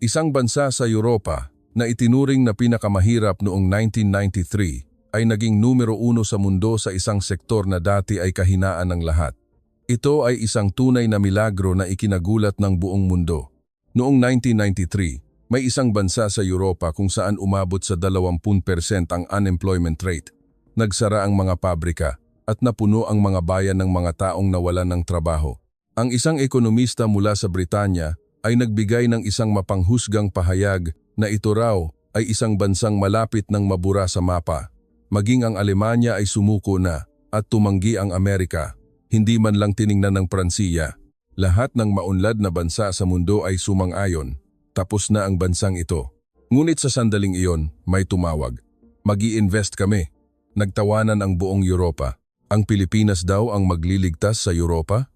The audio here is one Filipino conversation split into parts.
Isang bansa sa Europa na itinuring na pinakamahirap noong 1993 ay naging numero 1 sa mundo sa isang sektor na dati ay kahinaan ng lahat. Ito ay isang tunay na milagro na ikinagulat ng buong mundo. Noong 1993, may isang bansa sa Europa kung saan umabot sa 20% ang unemployment rate. Nagsara ang mga pabrika at napuno ang mga bayan ng mga taong nawalan ng trabaho. Ang isang ekonomista mula sa Britanya ay nagbigay ng isang mapanghusgang pahayag na ito raw ay isang bansang malapit ng mabura sa mapa. Maging ang Alemanya ay sumuko na at tumanggi ang Amerika. Hindi man lang tiningnan ng Pransiya. Lahat ng maunlad na bansa sa mundo ay sumang-ayon. Tapos na ang bansang ito. Ngunit sa sandaling iyon, may tumawag. Mag-i-invest kami. Nagtawanan ang buong Europa. Ang Pilipinas daw ang magliligtas sa Europa?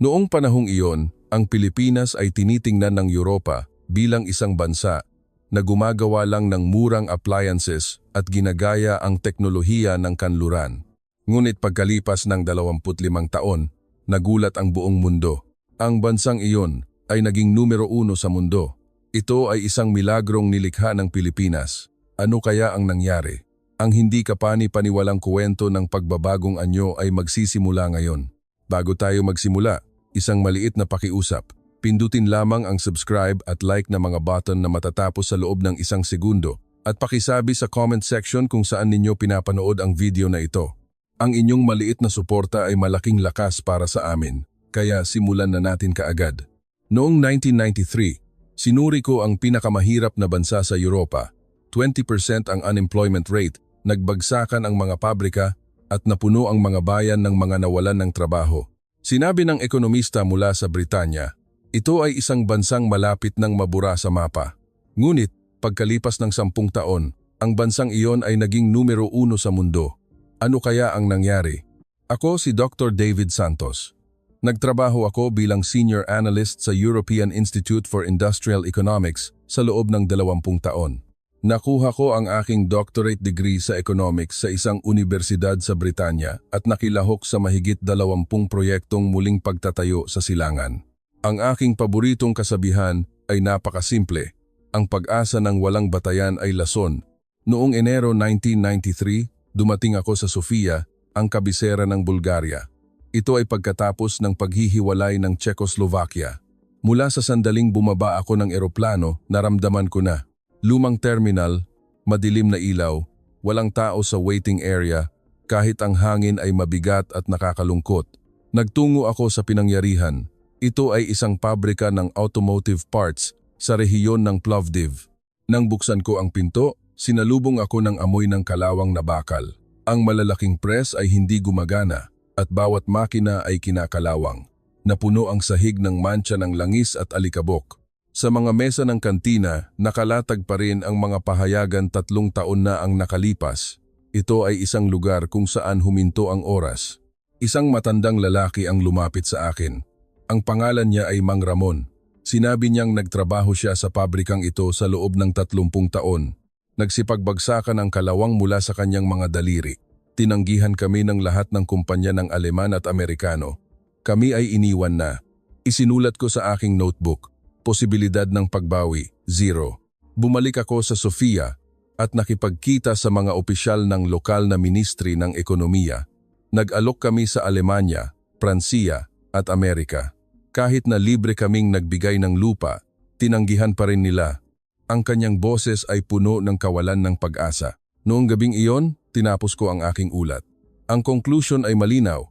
Noong panahong iyon, ang Pilipinas ay tinitingnan ng Europa bilang isang bansa na gumagawa lang ng murang appliances at ginagaya ang teknolohiya ng kanluran. Ngunit pagkalipas ng 25 taon, nagulat ang buong mundo. Ang bansang iyon ay naging numero 1 sa mundo. Ito ay isang milagrong nilikha ng Pilipinas. Ano kaya ang nangyari? Ang hindi kapani-paniwalang kwento ng pagbabagong anyo ay magsisimula ngayon. Bago tayo magsimula, isang maliit na pakiusap. Pindutin lamang ang subscribe at like na mga button na matatapos sa loob ng 1 segundo at pakisabi sa comment section kung saan ninyo pinapanood ang video na ito. Ang inyong maliit na suporta ay malaking lakas para sa amin, kaya simulan na natin kaagad. Noong 1993, sinuri ko ang pinakamahirap na bansa sa Europa. 20% ang unemployment rate, nagbagsakan ang mga pabrika at napuno ang mga bayan ng mga nawalan ng trabaho. Sinabi ng ekonomista mula sa Britanya, ito ay isang bansang malapit ng mabura sa mapa. Ngunit, pagkalipas ng 10 taon, ang bansang iyon ay naging numero 1 sa mundo. Ano kaya ang nangyari? Ako si Dr. David Santos. Nagtrabaho ako bilang Senior Analyst sa European Institute for Industrial Economics sa loob ng 20 taon. Nakuha ko ang aking doctorate degree sa economics sa isang universidad sa Britanya at nakilahok sa mahigit 20 proyektong muling pagtatayo sa silangan. Ang aking paboritong kasabihan ay napakasimple. Ang pag-asa ng walang batayan ay lason. Noong Enero 1993, dumating ako sa Sofia, ang kabisera ng Bulgaria. Ito ay pagkatapos ng paghihiwalay ng Czechoslovakia. Mula sa sandaling bumaba ako ng eroplano, naramdaman ko na. Lumang terminal, madilim na ilaw, walang tao sa waiting area, kahit ang hangin ay mabigat at nakakalungkot. Nagtungo ako sa pinangyarihan. Ito ay isang pabrika ng automotive parts sa rehiyon ng Plovdiv. Nang buksan ko ang pinto, sinalubong ako ng amoy ng kalawang na bakal. Ang malalaking press ay hindi gumagana at bawat makina ay kinakalawang. Napuno ang sahig ng mantsa ng langis at alikabok. Sa mga mesa ng kantina, nakalatag pa rin ang mga pahayagan 3 taon na ang nakalipas. Ito ay isang lugar kung saan huminto ang oras. Isang matandang lalaki ang lumapit sa akin. Ang pangalan niya ay Mang Ramon. Sinabi niyang nagtrabaho siya sa pabrikang ito sa loob ng 30 taon. Nagsipagbagsakan ang kalawang mula sa kanyang mga daliri. Tinanggihan kami ng lahat ng kumpanya ng Aleman at Amerikano. Kami ay iniwan na. Isinulat ko sa aking notebook. Posibilidad ng pagbawi, 0. Bumalik ako sa Sofia at nakipagkita sa mga opisyal ng lokal na ministry ng ekonomiya. Nag-alok kami sa Alemanya, Pransiya at Amerika. Kahit na libre kaming nagbigay ng lupa, tinanggihan pa rin nila. Ang kanyang boses ay puno ng kawalan ng pag-asa. Noong gabing iyon, tinapos ko ang aking ulat. Ang conclusion ay malinaw.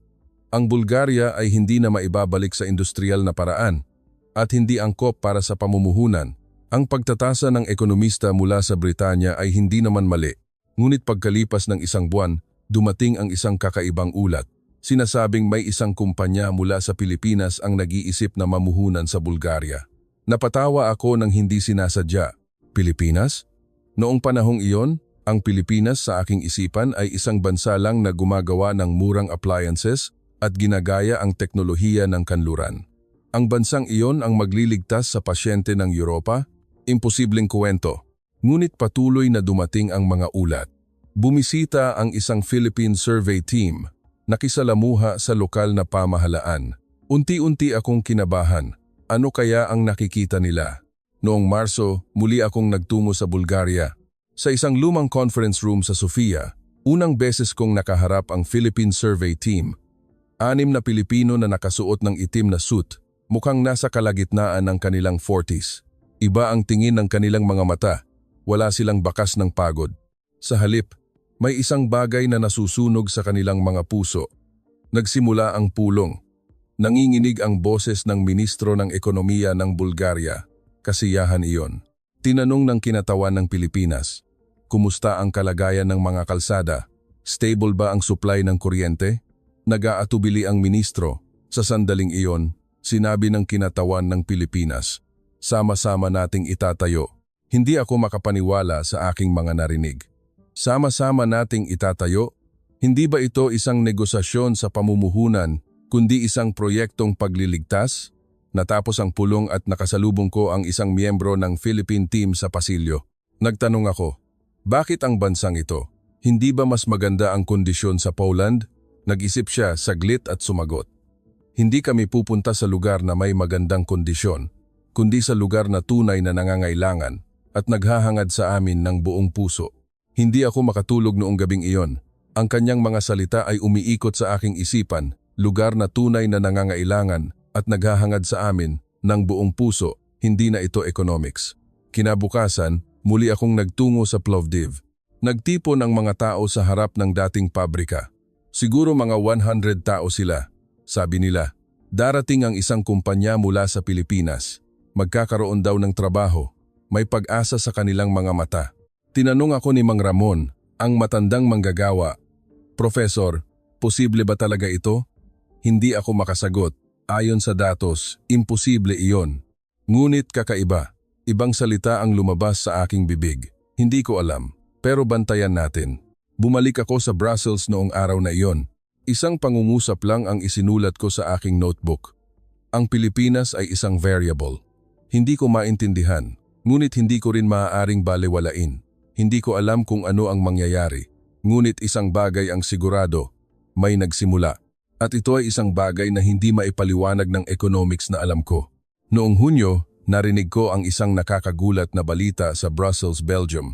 Ang Bulgaria ay hindi na maibabalik sa industrial na paraan at hindi angkop para sa pamumuhunan. Ang pagtatasa ng ekonomista mula sa Britanya ay hindi naman mali. Ngunit pagkalipas ng 1 buwan, dumating ang isang kakaibang ulat. Sinasabing may isang kumpanya mula sa Pilipinas ang nag-iisip na mamuhunan sa Bulgaria. Napatawa ako nang hindi sinasadya. Pilipinas? Noong panahong iyon, ang Pilipinas sa aking isipan ay isang bansa lang na gumagawa ng murang appliances at ginagaya ang teknolohiya ng kanluran. Ang bansang iyon ang magliligtas sa pasyente ng Europa? Imposibleng kwento. Ngunit patuloy na dumating ang mga ulat. Bumisita ang isang Philippine survey team, nakisalamuha sa lokal na pamahalaan. Unti-unti akong kinabahan. Ano kaya ang nakikita nila? Noong Marso, muli akong nagtungo sa Bulgaria. Sa isang lumang conference room sa Sofia, unang beses kong nakaharap ang Philippine Survey Team. 6 na Pilipino na nakasuot ng itim na suit, mukhang nasa kalagitnaan ng kanilang 40s. Iba ang tingin ng kanilang mga mata, wala silang bakas ng pagod. Sa halip, may isang bagay na nasusunog sa kanilang mga puso. Nagsimula ang pulong. Nanginginig ang boses ng Ministro ng Ekonomiya ng Bulgaria. Kasiyahan iyon. Tinanong ng kinatawan ng Pilipinas, kumusta ang kalagayan ng mga kalsada? Stable ba ang supply ng kuryente? Nag-aatubili ang ministro. Sa sandaling iyon, sinabi ng kinatawan ng Pilipinas, sama-sama nating itatayo. Hindi ako makapaniwala sa aking mga narinig. Sama-sama nating itatayo? Hindi ba ito isang negosasyon sa pamumuhunan, kundi isang proyektong pagliligtas? Natapos ang pulong at nakasalubong ko ang isang miyembro ng Philippine team sa pasilyo. Nagtanong ako, bakit ang bansang ito? Hindi ba mas maganda ang kondisyon sa Poland? Nag-isip siya saglit at sumagot. Hindi kami pupunta sa lugar na may magandang kondisyon, kundi sa lugar na tunay na nangangailangan at naghahangad sa amin ng buong puso. Hindi ako makatulog noong gabing iyon. Ang kanyang mga salita ay umiikot sa aking isipan, lugar na tunay na nangangailangan at naghahangad sa amin ng buong puso, hindi na ito economics. Kinabukasan, muli akong nagtungo sa Plovdiv. Nagtipon ang mga tao sa harap ng dating pabrika. Siguro mga 100 tao sila. Sabi nila, darating ang isang kumpanya mula sa Pilipinas. Magkakaroon daw ng trabaho. May pag-asa sa kanilang mga mata. Tinanong ako ni Mang Ramon, ang matandang manggagawa, Professor, posible ba talaga ito? Hindi ako makasagot. Ayon sa datos, imposible iyon. Ngunit kakaiba. Ibang salita ang lumabas sa aking bibig. Hindi ko alam, pero bantayan natin. Bumalik ako sa Brussels noong araw na iyon. Isang pangungusap lang ang isinulat ko sa aking notebook. Ang Pilipinas ay isang variable. Hindi ko maintindihan, ngunit hindi ko rin maaaring balewalain. Hindi ko alam kung ano ang mangyayari. Ngunit isang bagay ang sigurado, may nagsimula. At ito ay isang bagay na hindi maipaliwanag ng economics na alam ko. Noong Hunyo, narinig ko ang isang nakakagulat na balita sa Brussels, Belgium.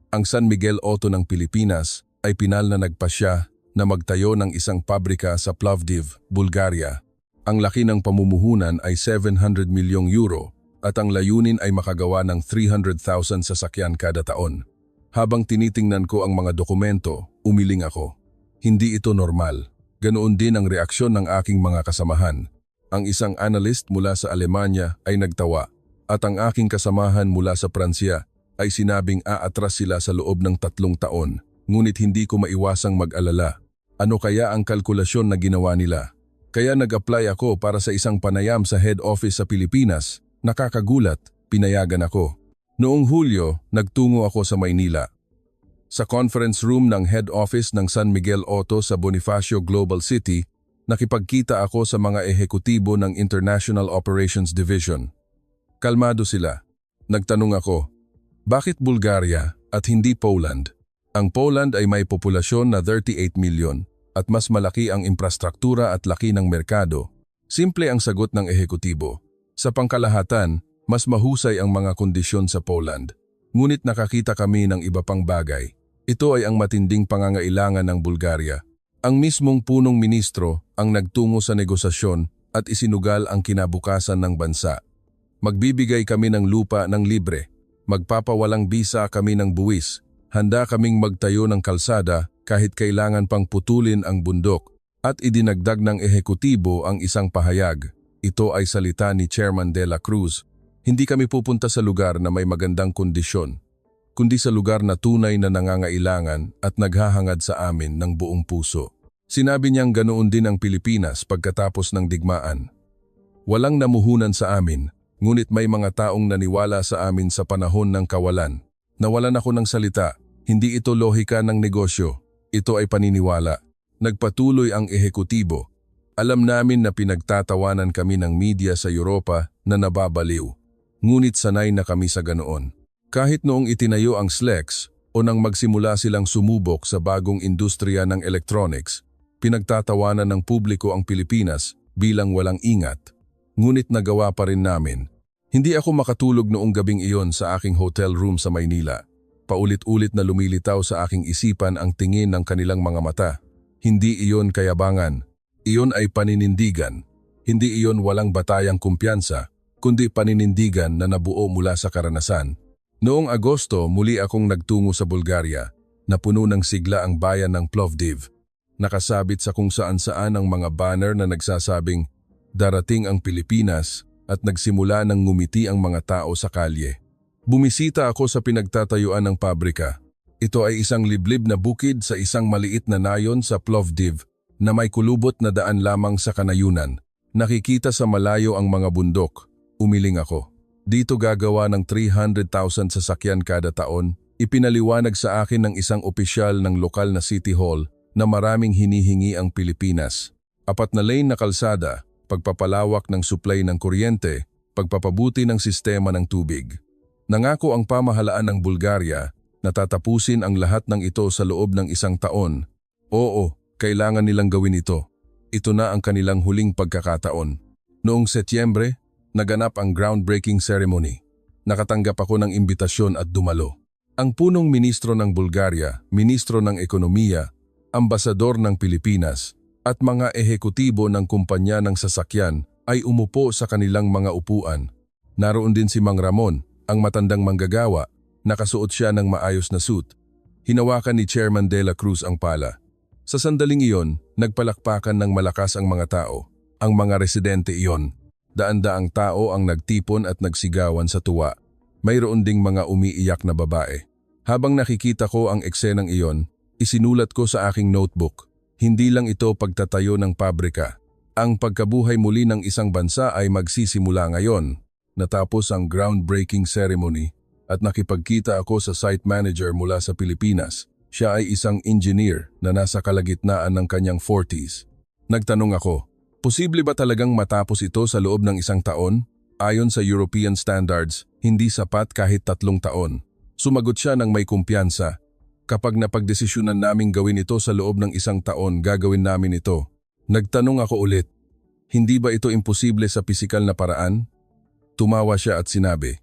Ang San Miguel Auto ng Pilipinas ay pinal na nagpasya na magtayo ng isang pabrika sa Plovdiv, Bulgaria. Ang laki ng pamumuhunan ay 700 milyong euro at ang layunin ay makagawa ng 300,000 sasakyan kada taon. Habang tinitingnan ko ang mga dokumento, umiling ako. Hindi ito normal. Ganoon din ang reaksyon ng aking mga kasamahan. Ang isang analyst mula sa Alemanya ay nagtawa at ang aking kasamahan mula sa Pransya ay sinabing aatras sila sa loob ng 3 taon. Ngunit hindi ko maiwasang mag-alala. Ano kaya ang kalkulasyon na ginawa nila? Kaya nag-apply ako para sa isang panayam sa head office sa Pilipinas. Nakakagulat, pinayagan ako. Noong Hulyo, nagtungo ako sa Maynila. Sa conference room ng head office ng San Miguel Auto sa Bonifacio Global City, nakipagkita ako sa mga ehekutibo ng International Operations Division. Kalmado sila. Nagtanong ako, bakit Bulgaria at hindi Poland? Ang Poland ay may populasyon na 38 milyon at mas malaki ang infrastruktura at laki ng merkado. Simple ang sagot ng ehekutibo. Sa pangkalahatan, mas mahusay ang mga kondisyon sa Poland. Ngunit nakakita kami ng iba pang bagay. Ito ay ang matinding pangangailangan ng Bulgaria. Ang mismong punong ministro ang nagtungo sa negosasyon at isinugal ang kinabukasan ng bansa. Magbibigay kami ng lupa ng libre. Magpapawalang bisa kami ng buwis. Handa kaming magtayo ng kalsada kahit kailangan pang putulin ang bundok. At idinagdag ng ehekutibo ang isang pahayag. Ito ay salita ni Chairman De La Cruz. Hindi kami pupunta sa lugar na may magandang kondisyon, kundi sa lugar na tunay na nangangailangan at naghahangad sa amin ng buong puso. Sinabi niyang ganoon din ang Pilipinas pagkatapos ng digmaan. Walang namuhunan sa amin, ngunit may mga taong naniwala sa amin sa panahon ng kawalan. Nawalan ako ng salita, hindi ito lohika ng negosyo, ito ay paniniwala. Nagpatuloy ang ehekutibo. Alam namin na pinagtatawanan kami ng media sa Europa na nababaliw. Ngunit sanay na kami sa ganoon. Kahit noong itinayo ang SLEX o nang magsimula silang sumubok sa bagong industriya ng electronics, pinagtatawanan ng publiko ang Pilipinas bilang walang ingat. Ngunit nagawa pa rin namin. Hindi ako makatulog noong gabing iyon sa aking hotel room sa Maynila. Paulit-ulit na lumilitaw sa aking isipan ang tingin ng kanilang mga mata. Hindi iyon kayabangan. Iyon ay paninindigan. Hindi iyon walang batayang kumpiyansa, kundi paninindigan na nabuo mula sa karanasan. Noong Agosto, muli akong nagtungo sa Bulgaria, na puno ng sigla ang bayan ng Plovdiv. Nakasabit sa kung saan-saan ang mga banner na nagsasabing, "Darating ang Pilipinas," at nagsimula ng ngumiti ang mga tao sa kalye. Bumisita ako sa pinagtatayuan ng pabrika. Ito ay isang liblib na bukid sa isang maliit na nayon sa Plovdiv na may kulubot na daan lamang sa kanayunan. Nakikita sa malayo ang mga bundok. Umiling ako. Dito gagawa ng 300,000 sasakyan kada taon. Ipinaliwanag sa akin ng isang opisyal ng lokal na City Hall na maraming hinihingi ang Pilipinas. 4 na lane na kalsada, pagpapalawak ng supply ng kuryente, pagpapabuti ng sistema ng tubig. Nangako ang pamahalaan ng Bulgaria na tatapusin ang lahat ng ito sa loob ng 1 taon. Oo, kailangan nilang gawin ito. Ito na ang kanilang huling pagkakataon. Noong Setyembre, naganap ang groundbreaking ceremony. Nakatanggap ako ng imbitasyon at dumalo. Ang punong ministro ng Bulgaria, ministro ng ekonomiya, ambasador ng Pilipinas, at mga ehekutibo ng kumpanya ng sasakyan ay umupo sa kanilang mga upuan. Naroon din si Mang Ramon, ang matandang manggagawa, nakasuot siya ng maayos na suit. Hinawakan ni Chairman De La Cruz ang pala. Sa sandaling iyon, nagpalakpakan ng malakas ang mga tao. Ang mga residente iyon. Daan-daang tao ang nagtipon at nagsigawan sa tuwa. Mayroon ding mga umiiyak na babae. Habang nakikita ko ang eksenang iyon, isinulat ko sa aking notebook. Hindi lang ito pagtatayo ng pabrika. Ang pagkabuhay muli ng isang bansa ay magsisimula ngayon. Natapos ang groundbreaking ceremony at nakipagkita ako sa site manager mula sa Pilipinas. Siya ay isang engineer na nasa kalagitnaan ng kanyang 40s. Nagtanong ako, posible ba talagang matapos ito sa loob ng 1 taon? Ayon sa European standards, hindi sapat kahit 3 taon. Sumagot siya ng may kumpiyansa. Kapag napagdesisyonan naming gawin ito sa loob ng 1 taon, gagawin namin ito. Nagtanong ako ulit, hindi ba ito imposible sa pisikal na paraan? Tumawa siya at sinabi,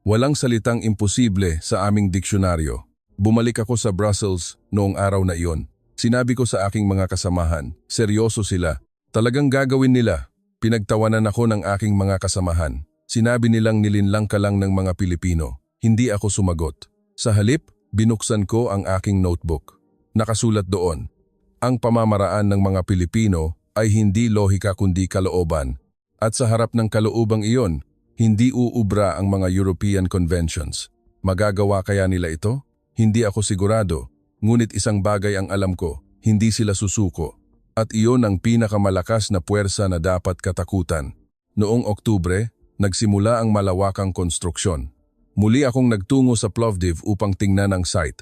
walang salitang imposible sa aming diksyonaryo. Bumalik ako sa Brussels noong araw na iyon. Sinabi ko sa aking mga kasamahan, seryoso sila. Talagang gagawin nila. Pinagtawanan ako ng aking mga kasamahan. Sinabi nilang nilinlang ka lang ng mga Pilipino. Hindi ako sumagot. Sa halip, binuksan ko ang aking notebook. Nakasulat doon, ang pamamaraan ng mga Pilipino ay hindi lohika kundi kalooban. At sa harap ng kaloobang iyon, hindi uubra ang mga European conventions. Magagawa kaya nila ito? Hindi ako sigurado, ngunit isang bagay ang alam ko, hindi sila susuko. At iyon ang pinakamalakas na puwersa na dapat katakutan. Noong Oktubre, nagsimula ang malawakang konstruksyon. Muli akong nagtungo sa Plovdiv upang tingnan ang site.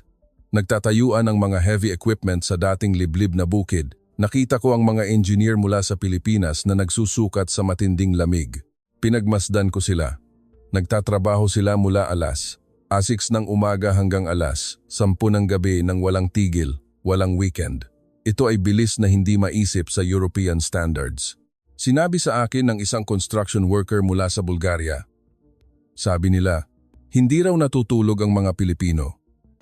Nagtatayuan ang mga heavy equipment sa dating liblib na bukid. Nakita ko ang mga engineer mula sa Pilipinas na nagsusukat sa matinding lamig. Pinagmasdan ko sila. Nagtatrabaho sila mula 6 ng umaga hanggang 10 ng gabi nang walang tigil, walang weekend. Ito ay bilis na hindi maisip sa European standards. Sinabi sa akin ng isang construction worker mula sa Bulgaria. Sabi nila, hindi raw natutulog ang mga Pilipino.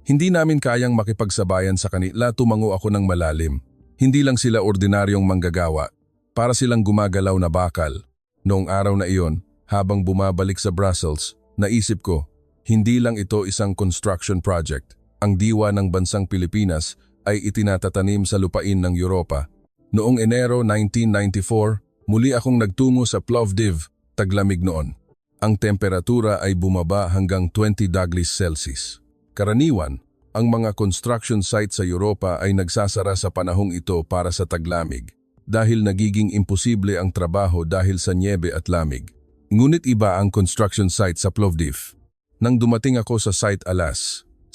Hindi namin kayang makipagsabayan sa kanila, tumango ako ng malalim. Hindi lang sila ordinaryong manggagawa, para silang gumagalaw na bakal. Noong araw na iyon, habang bumabalik sa Brussels, naisip ko, hindi lang ito isang construction project. Ang diwa ng bansang Pilipinas ay itinatatanim sa lupain ng Europa. Noong Enero 1994, muli akong nagtungo sa Plovdiv, taglamig noon. Ang temperatura ay bumaba hanggang 20 degrees Celsius. Karaniwan, ang mga construction site sa Europa ay nagsasara sa panahong ito para sa taglamig dahil nagiging imposible ang trabaho dahil sa niebe at lamig. Ngunit iba ang construction site sa Plovdiv. Nang dumating ako sa site 5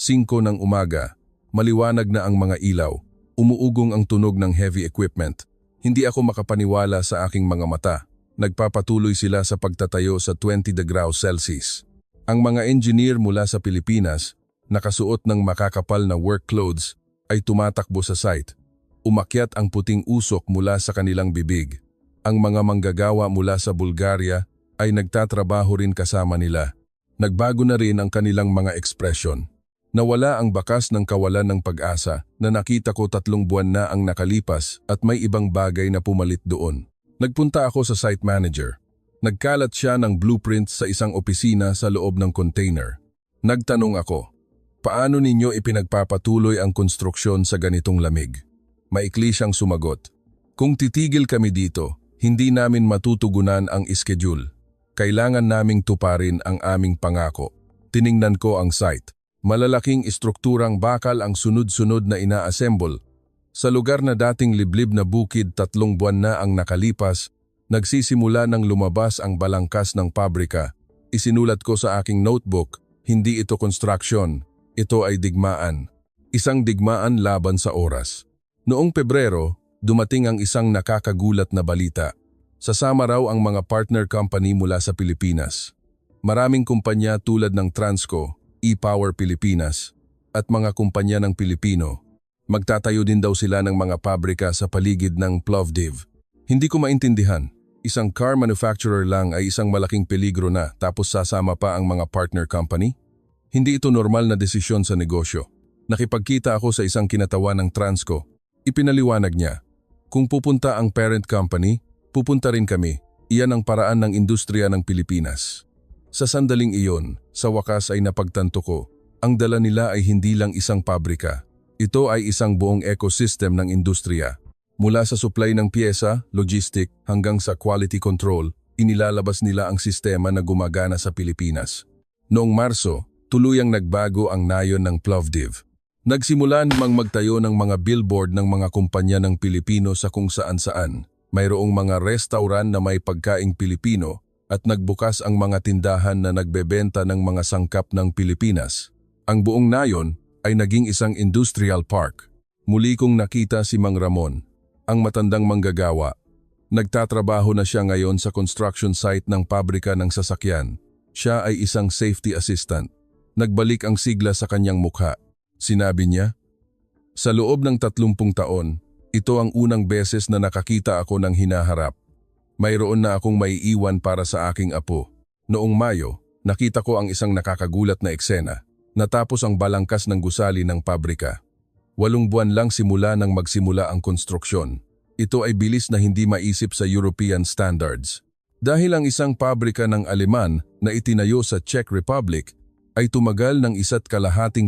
ng umaga, maliwanag na ang mga ilaw, umuugong ang tunog ng heavy equipment. Hindi ako makapaniwala sa aking mga mata. Nagpapatuloy sila sa pagtatayo sa 20 degrees Celsius. Ang mga engineer mula sa Pilipinas, nakasuot ng makakapal na work clothes, ay tumatakbo sa site. Umakyat ang puting usok mula sa kanilang bibig. Ang mga manggagawa mula sa Bulgaria ay nagtatrabaho rin kasama nila. Nagbago na rin ang kanilang mga ekspresyon. Nawala ang bakas ng kawalan ng pag-asa na nakita ko 3 buwan na ang nakalipas at may ibang bagay na pumalit doon. Nagpunta ako sa site manager. Nagkalat siya ng blueprints sa isang opisina sa loob ng container. Nagtanong ako, paano ninyo ipinagpapatuloy ang konstruksyon sa ganitong lamig? Maikli siyang sumagot. Kung titigil kami dito, hindi namin matutugunan ang schedule. Kailangan naming tuparin ang aming pangako. Tiningnan ko ang site. Malalaking istrukturang bakal ang sunod-sunod na ina-assemble. Sa lugar na dating liblib na bukid 3 buwan na ang nakalipas, nagsisimula nang lumabas ang balangkas ng pabrika. Isinulat ko sa aking notebook, hindi ito construction, ito ay digmaan. Isang digmaan laban sa oras. Noong Pebrero, dumating ang isang nakakagulat na balita. Sasama raw ang mga partner company mula sa Pilipinas. Maraming kumpanya tulad ng Transco, E-Power Pilipinas, at mga kumpanya ng Pilipino. Magtatayo din daw sila ng mga pabrika sa paligid ng Plovdiv. Hindi ko maintindihan. Isang car manufacturer lang ay isang malaking peligro na tapos sasama pa ang mga partner company? Hindi ito normal na desisyon sa negosyo. Nakipagkita ako sa isang kinatawan ng Transco. Ipinaliwanag niya, kung pupunta ang parent company, pupunta rin kami. Iyan ang paraan ng industriya ng Pilipinas. Sa sandaling iyon, sa wakas ay napagtanto ko, ang dala nila ay hindi lang isang pabrika. Ito ay isang buong ecosystem ng industriya. Mula sa supply ng piyesa, logistic, hanggang sa quality control, inilalabas nila ang sistema na gumagana sa Pilipinas. Noong Marso, tuluyang nagbago ang nayon ng Plovdiv. Nagsimula namang magtayo ng mga billboard ng mga kumpanya ng Pilipino sa kung saan-saan. Mayroong mga restaurant na may pagkaing Pilipino at nagbukas ang mga tindahan na nagbebenta ng mga sangkap ng Pilipinas. Ang buong nayon ay naging isang industrial park. Muli kong nakita si Mang Ramon, ang matandang manggagawa. Nagtatrabaho na siya ngayon sa construction site ng pabrika ng sasakyan. Siya ay isang safety assistant. Nagbalik ang sigla sa kanyang mukha. Sinabi niya, sa loob ng 30 taon, ito ang unang beses na nakakita ako ng hinaharap. Mayroon na akong maiiwan para sa aking apo. Noong Mayo, nakita ko ang isang nakakagulat na eksena. Natapos ang balangkas ng gusali ng pabrika. 8 buwan lang simula nang magsimula ang konstruksyon. Ito ay bilis na hindi maisip sa European standards. Dahil ang isang pabrika ng Aleman na itinayo sa Czech Republic ay tumagal ng 1.5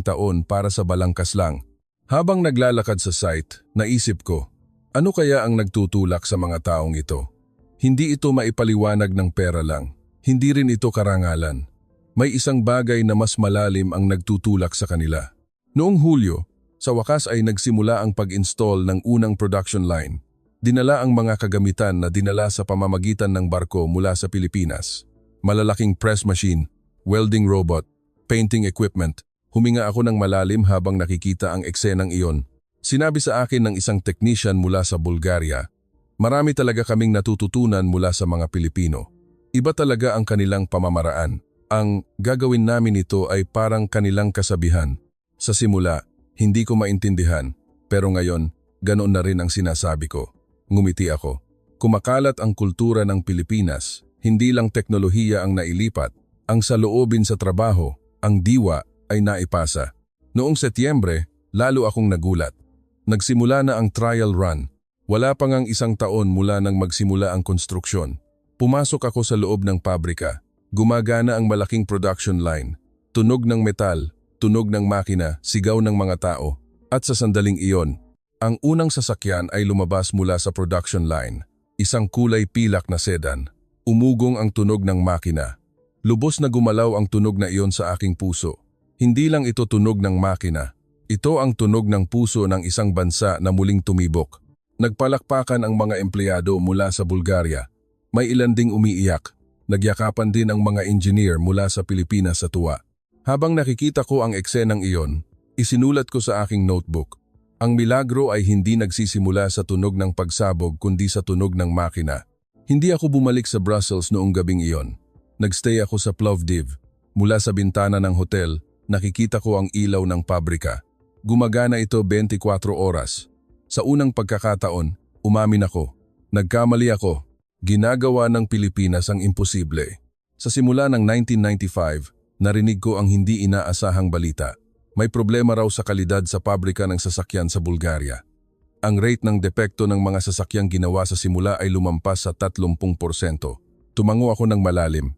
taon para sa balangkas lang. Habang naglalakad sa site, naisip ko, ano kaya ang nagtutulak sa mga taong ito? Hindi ito maipaliwanag ng pera lang. Hindi rin ito karangalan. May isang bagay na mas malalim ang nagtutulak sa kanila. Noong Hulyo, sa wakas ay nagsimula ang pag-install ng unang production line. Dinala ang mga kagamitan na dinala sa pamamagitan ng barko mula sa Pilipinas. Malalaking press machine, welding robot, painting equipment. Huminga ako ng malalim habang nakikita ang eksenang iyon. Sinabi sa akin ng isang technician mula sa Bulgaria, marami talaga kaming natututunan mula sa mga Pilipino. Iba talaga ang kanilang pamamaraan. Ang gagawin namin ito ay parang kanilang kasabihan. Sa simula, hindi ko maintindihan, pero ngayon, ganoon na rin ang sinasabi ko. Ngumiti ako. Kumakalat ang kultura ng Pilipinas, hindi lang teknolohiya ang nailipat, ang saloobin sa trabaho, ang diwa ay naipasa. Noong Setyembre, lalo akong nagulat. Nagsimula na ang trial run. Wala pang ang 1 taon mula nang magsimula ang konstruksyon. Pumasok ako sa loob ng pabrika. Gumagana ang malaking production line. Tunog ng metal, tunog ng makina, sigaw ng mga tao. At sa sandaling iyon, ang unang sasakyan ay lumabas mula sa production line. Isang kulay pilak na sedan. Umugong ang tunog ng makina. Lubos na gumalaw ang tunog na iyon sa aking puso. Hindi lang ito tunog ng makina. Ito ang tunog ng puso ng isang bansa na muling tumibok. Nagpalakpakan ang mga empleyado mula sa Bulgaria. May ilan ding umiiyak. Nagyakapan din ang mga engineer mula sa Pilipinas sa tuwa. Habang nakikita ko ang eksenang iyon, isinulat ko sa aking notebook. Ang milagro ay hindi nagsisimula sa tunog ng pagsabog kundi sa tunog ng makina. Hindi ako bumalik sa Brussels noong gabing iyon. Nagstay ako sa Plovdiv. Mula sa bintana ng hotel, nakikita ko ang ilaw ng pabrika. Gumagana ito 24 oras. Sa unang pagkakataon, umamin ako. Nagkamali ako. Ginagawa ng Pilipinas ang imposible. Sa simula ng 1995, narinig ko ang hindi inaasahang balita. May problema raw sa kalidad sa pabrika ng sasakyan sa Bulgaria. Ang rate ng depekto ng mga sasakyang ginawa sa simula ay lumampas sa 30%. Tumango ako ng malalim.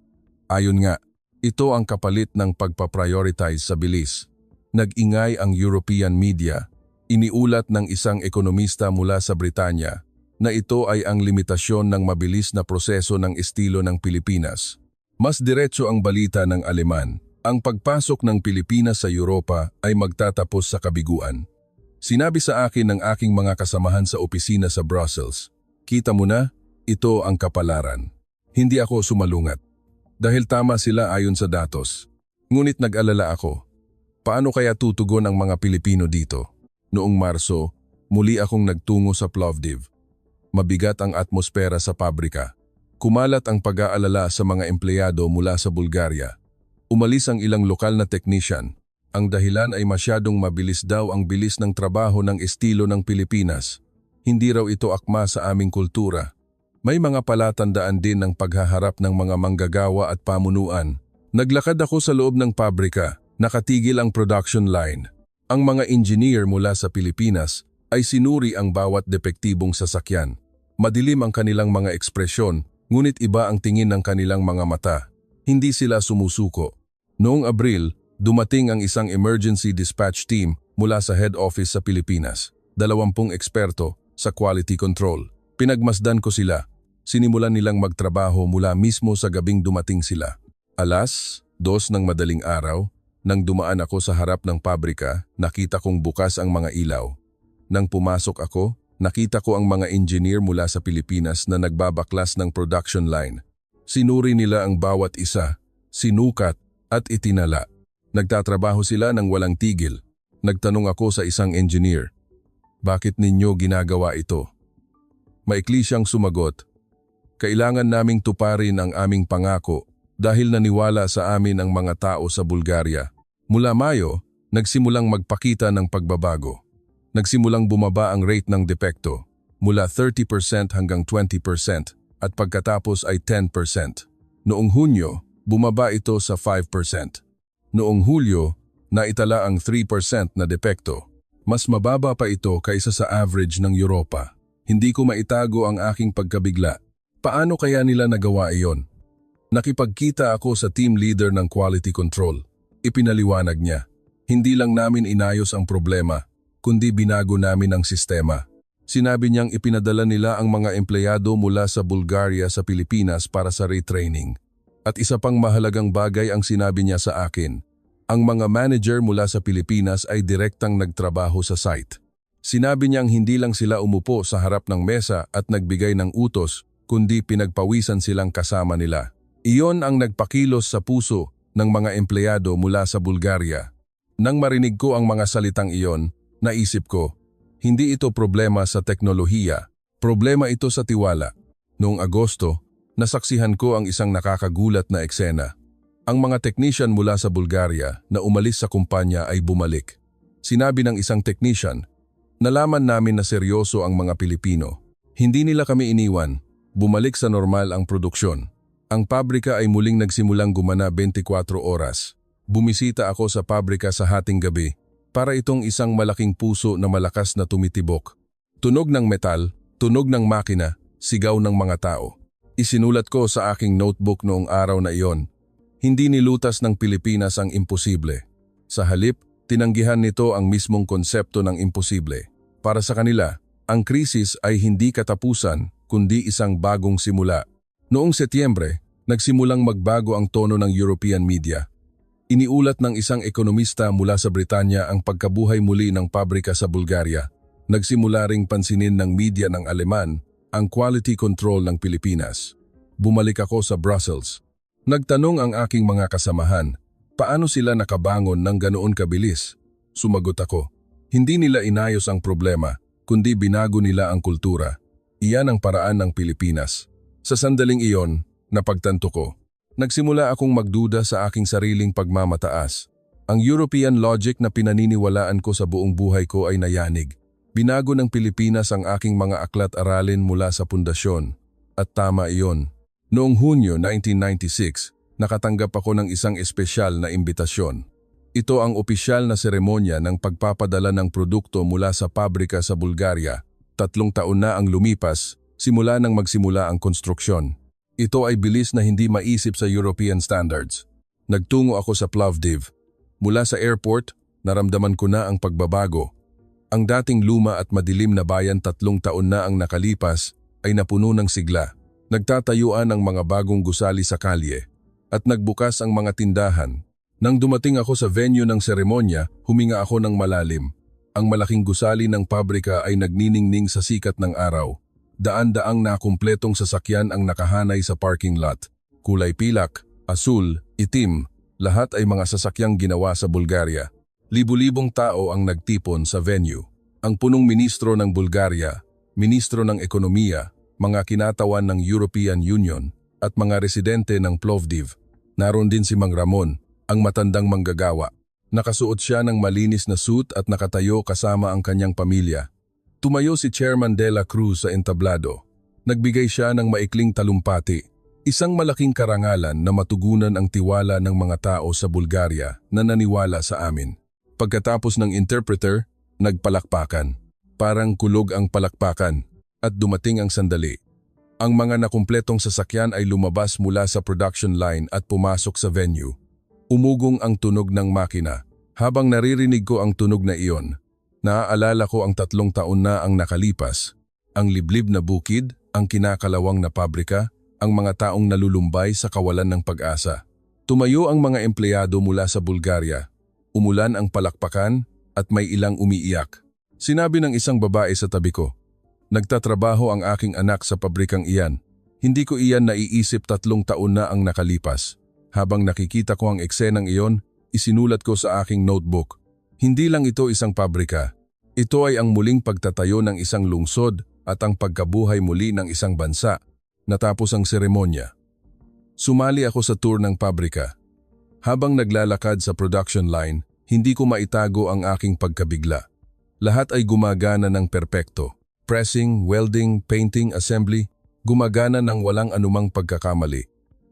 Ayon nga, ito ang kapalit ng pagpaprioritize sa bilis. Nag-ingay ang European media. Iniulat ng isang ekonomista mula sa Britanya na ito ay ang limitasyon ng mabilis na proseso ng estilo ng Pilipinas. Mas diretso ang balita ng Aleman. Ang pagpasok ng Pilipinas sa Europa ay magtatapos sa kabiguan. Sinabi sa akin ng aking mga kasamahan sa opisina sa Brussels, "Kita mo na, ito ang kapalaran." Hindi ako sumalungat. Dahil tama sila ayon sa datos. Ngunit nag-alala ako. Paano kaya tutugon ang mga Pilipino dito? Noong Marso, muli akong nagtungo sa Plovdiv. Mabigat ang atmosfera sa pabrika. Kumalat ang pag-aalala sa mga empleyado mula sa Bulgaria. Umalis ang ilang lokal na technician. Ang dahilan ay masyadong mabilis daw ang bilis ng trabaho ng estilo ng Pilipinas. Hindi raw ito akma sa aming kultura. May mga palatandaan din ng paghaharap ng mga manggagawa at pamunuan. Naglakad ako sa loob ng pabrika. Nakatigil ang production line. Ang mga engineer mula sa Pilipinas ay sinuri ang bawat depektibong sasakyan. Madilim ang kanilang mga ekspresyon, ngunit iba ang tingin ng kanilang mga mata. Hindi sila sumusuko. Noong Abril, dumating ang isang emergency dispatch team mula sa head office sa Pilipinas. 20 eksperto sa quality control. Pinagmasdan ko sila. Sinimulan nilang magtrabaho mula mismo sa gabing dumating sila. 2:00 ng madaling araw, nang dumaan ako sa harap ng pabrika, nakita kong bukas ang mga ilaw. Nang pumasok ako, nakita ko ang mga engineer mula sa Pilipinas na nagbabaklas ng production line. Sinuri nila ang bawat isa, sinukat at itinala. Nagtatrabaho sila ng walang tigil. Nagtanong ako sa isang engineer, "Bakit ninyo ginagawa ito?" Maikli siyang sumagot, "Kailangan naming tuparin ang aming pangako dahil naniwala sa amin ang mga tao sa Bulgaria." Mula Mayo, nagsimulang magpakita ng pagbabago. Nagsimulang bumaba ang rate ng depekto mula 30% hanggang 20% at pagkatapos ay 10%. Noong Hunyo, bumaba ito sa 5%. Noong Hulyo, naitala ang 3% na depekto. Mas mababa pa ito kaysa sa average ng Europa. Hindi ko maitago ang aking pagkabigla. Paano kaya nila nagawa iyon? Nakipagkita ako sa team leader ng quality control. Ipinaliwanag niya, "Hindi lang namin inayos ang problema, kundi binago namin ang sistema." Sinabi niyang ipinadala nila ang mga empleyado mula sa Bulgaria sa Pilipinas para sa retraining. At isa pang mahalagang bagay ang sinabi niya sa akin, ang mga manager mula sa Pilipinas ay direktang nagtrabaho sa site. Sinabi niyang hindi lang sila umupo sa harap ng mesa at nagbigay ng utos, kundi pinagpawisan silang kasama nila. Iyon ang nagpakilos sa puso ng mga empleyado mula sa Bulgaria. Nang marinig ko ang mga salitang iyon, naisip ko, hindi ito problema sa teknolohiya, problema ito sa tiwala. Noong Agosto, nasaksihan ko ang isang nakakagulat na eksena. Ang mga technician mula sa Bulgaria na umalis sa kumpanya ay bumalik. Sinabi ng isang technician, "Nalaman namin na seryoso ang mga Pilipino. Hindi nila kami iniwan, bumalik sa normal ang produksyon." Ang pabrika ay muling nagsimulang gumana 24 oras. Bumisita ako sa pabrika sa hating gabi para itong isang malaking puso na malakas na tumitibok. Tunog ng metal, tunog ng makina, sigaw ng mga tao. Isinulat ko sa aking notebook noong araw na iyon. Hindi nilutas ng Pilipinas ang imposible. Sa halip, tinanggihan nito ang mismong konsepto ng imposible. Para sa kanila, ang krisis ay hindi katapusan kundi isang bagong simula. Noong Setyembre, nagsimulang magbago ang tono ng European media. Iniulat ng isang ekonomista mula sa Britanya ang pagkabuhay muli ng pabrika sa Bulgaria. Nagsimula ring pansinin ng media ng Aleman ang quality control ng Pilipinas. Bumalik ako sa Brussels. Nagtanong ang aking mga kasamahan, paano sila nakabangon ng ganoon kabilis? Sumagot ako, hindi nila inayos ang problema, kundi binago nila ang kultura. Iyan ang paraan ng Pilipinas. Sa sandaling iyon, napagtanto ko. Nagsimula akong magduda sa aking sariling pagmamataas. Ang European logic na pinaniniwalaan ko sa buong buhay ko ay nayanig. Binago ng Pilipinas ang aking mga aklat-aralin mula sa pundasyon. At tama iyon. Noong Hunyo 1996, nakatanggap ako ng isang espesyal na imbitasyon. Ito ang opisyal na seremonya ng pagpapadala ng produkto mula sa pabrika sa Bulgaria. 3 taon na ang lumipas, simula nang magsimula ang konstruksyon. Ito ay bilis na hindi maisip sa European standards. Nagtungo ako sa Plovdiv. Mula sa airport, naramdaman ko na ang pagbabago. Ang dating luma at madilim na bayan 3 taon na ang nakalipas ay napuno ng sigla. Nagtatayuan ang mga bagong gusali sa kalye at nagbukas ang mga tindahan. Nang dumating ako sa venue ng seremonya, huminga ako ng malalim. Ang malaking gusali ng pabrika ay nagniningning sa sikat ng araw. Daan-daang nakumpletong sasakyan ang nakahanay sa parking lot. Kulay pilak, asul, itim, lahat ay mga sasakyang ginawa sa Bulgaria. Libu-libong tao ang nagtipon sa venue. Ang punong ministro ng Bulgaria, ministro ng ekonomiya, mga kinatawan ng European Union at mga residente ng Plovdiv. Naroon din si Mang Ramon, ang matandang manggagawa. Nakasuot siya ng malinis na suit at nakatayo kasama ang kanyang pamilya. Tumayo si Chairman De La Cruz sa entablado. Nagbigay siya ng maikling talumpati, isang malaking karangalan na matugunan ang tiwala ng mga tao sa Bulgaria na naniwala sa amin. Pagkatapos ng interpreter, nagpalakpakan. Parang kulog ang palakpakan at dumating ang sandali. Ang mga nakumpletong sasakyan ay lumabas mula sa production line at pumasok sa venue. Umugong ang tunog ng makina. Habang naririnig ko ang tunog na iyon, naaalala ko ang 3 taon na ang nakalipas. Ang liblib na bukid, ang kinakalawang na pabrika, ang mga taong nalulumbay sa kawalan ng pag-asa. Tumayo ang mga empleyado mula sa Bulgaria. Umulan ang palakpakan at may ilang umiiyak. Sinabi ng isang babae sa tabi ko, "Nagtatrabaho ang aking anak sa pabrikang iyan. Hindi ko iyan naiisip 3 taon na ang nakalipas." Habang nakikita ko ang eksenang iyon, isinulat ko sa aking notebook. Hindi lang ito isang pabrika. Ito ay ang muling pagtatayo ng isang lungsod at ang pagkabuhay muli ng isang bansa. Natapos ang seremonya. Sumali ako sa tour ng pabrika. Habang naglalakad sa production line, hindi ko maitago ang aking pagkabigla. Lahat ay gumagana ng perpekto. Pressing, welding, painting, assembly, gumagana ng walang anumang pagkakamali.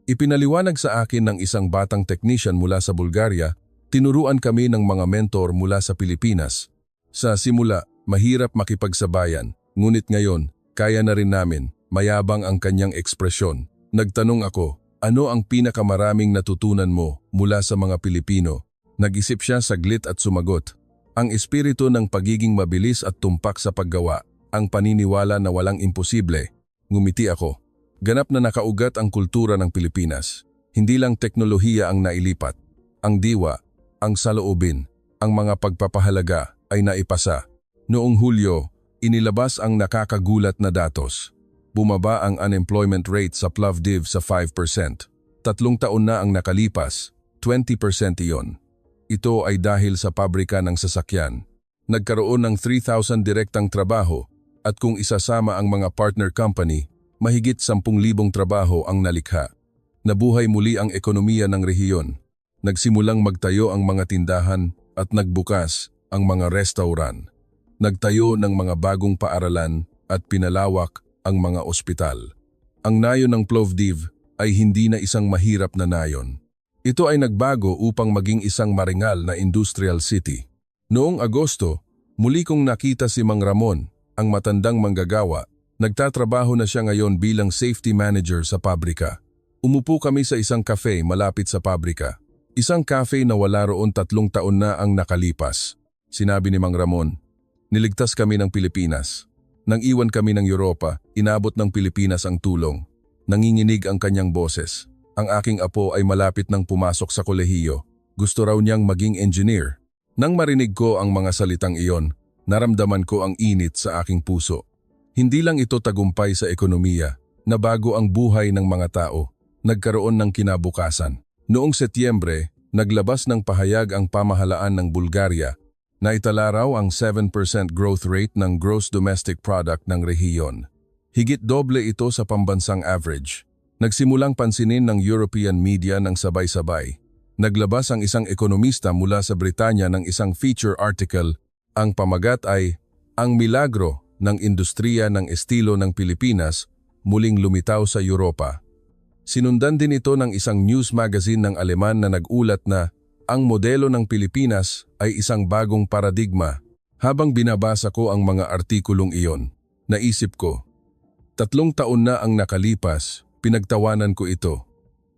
Ipinaliwanag sa akin ng isang batang technician mula sa Bulgaria, tinuruan kami ng mga mentor mula sa Pilipinas. Sa simula, mahirap makipagsabayan, ngunit ngayon, kaya na rin namin, mayabang ang kanyang ekspresyon. Nagtanong ako, "Ano ang pinakamaraming natutunan mo mula sa mga Pilipino?" Nag-isip siya saglit at sumagot, "Ang espiritu ng pagiging mabilis at tumpak sa paggawa, ang paniniwala na walang imposible." Ngumiti ako. Ganap na nakaugat ang kultura ng Pilipinas. Hindi lang teknolohiya ang nailipat. Ang diwa, ang saloobin, ang mga pagpapahalaga ay naipasa. Noong Hulyo, inilabas ang nakakagulat na datos. Bumaba ang unemployment rate sa Plovdiv sa 5%. 3 taon na ang nakalipas, 20% iyon. Ito ay dahil sa pabrika ng sasakyan. Nagkaroon ng 3,000 direktang trabaho at kung isasama ang mga partner company, mahigit 10,000 trabaho ang nalikha. Nabuhay muli ang ekonomiya ng rehiyon. Nagsimulang magtayo ang mga tindahan at nagbukas ang mga restaurant. Nagtayo ng mga bagong paaralan at pinalawak ang mga ospital. Ang nayon ng Plovdiv ay hindi na isang mahirap na nayon. Ito ay nagbago upang maging isang maringal na industrial city. Noong Agosto, muli kong nakita si Mang Ramon, ang matandang manggagawa. Nagtatrabaho na siya ngayon bilang safety manager sa pabrika. Umupo kami sa isang cafe malapit sa pabrika. Isang cafe na wala roon 3 taon na ang nakalipas. Sinabi ni Mang Ramon, "Niligtas kami ng Pilipinas. Nang iwan kami ng Europa, inabot ng Pilipinas ang tulong. Nanginginig ang kanyang boses. Ang aking apo ay malapit nang pumasok sa kolehiyo. Gusto raw niyang maging engineer." Nang marinig ko ang mga salitang iyon, naramdaman ko ang init sa aking puso. Hindi lang ito tagumpay sa ekonomiya, nabago ang buhay ng mga tao, nagkaroon ng kinabukasan. Noong Setyembre, naglabas ng pahayag ang pamahalaan ng Bulgaria na itala raw ang 7% growth rate ng gross domestic product ng rehiyon. Higit doble ito sa pambansang average. Nagsimulang pansinin ng European media ng sabay-sabay. Naglabas ang isang ekonomista mula sa Britanya ng isang feature article. Ang pamagat ay, "Ang milagro ng industriya ng estilo ng Pilipinas muling lumitaw sa Europa." Sinundan din ito ng isang news magazine ng Aleman na nagulat na ang modelo ng Pilipinas ay isang bagong paradigma. Habang binabasa ko ang mga artikulong iyon, naisip ko, 3 taon na ang nakalipas, pinagtawanan ko ito.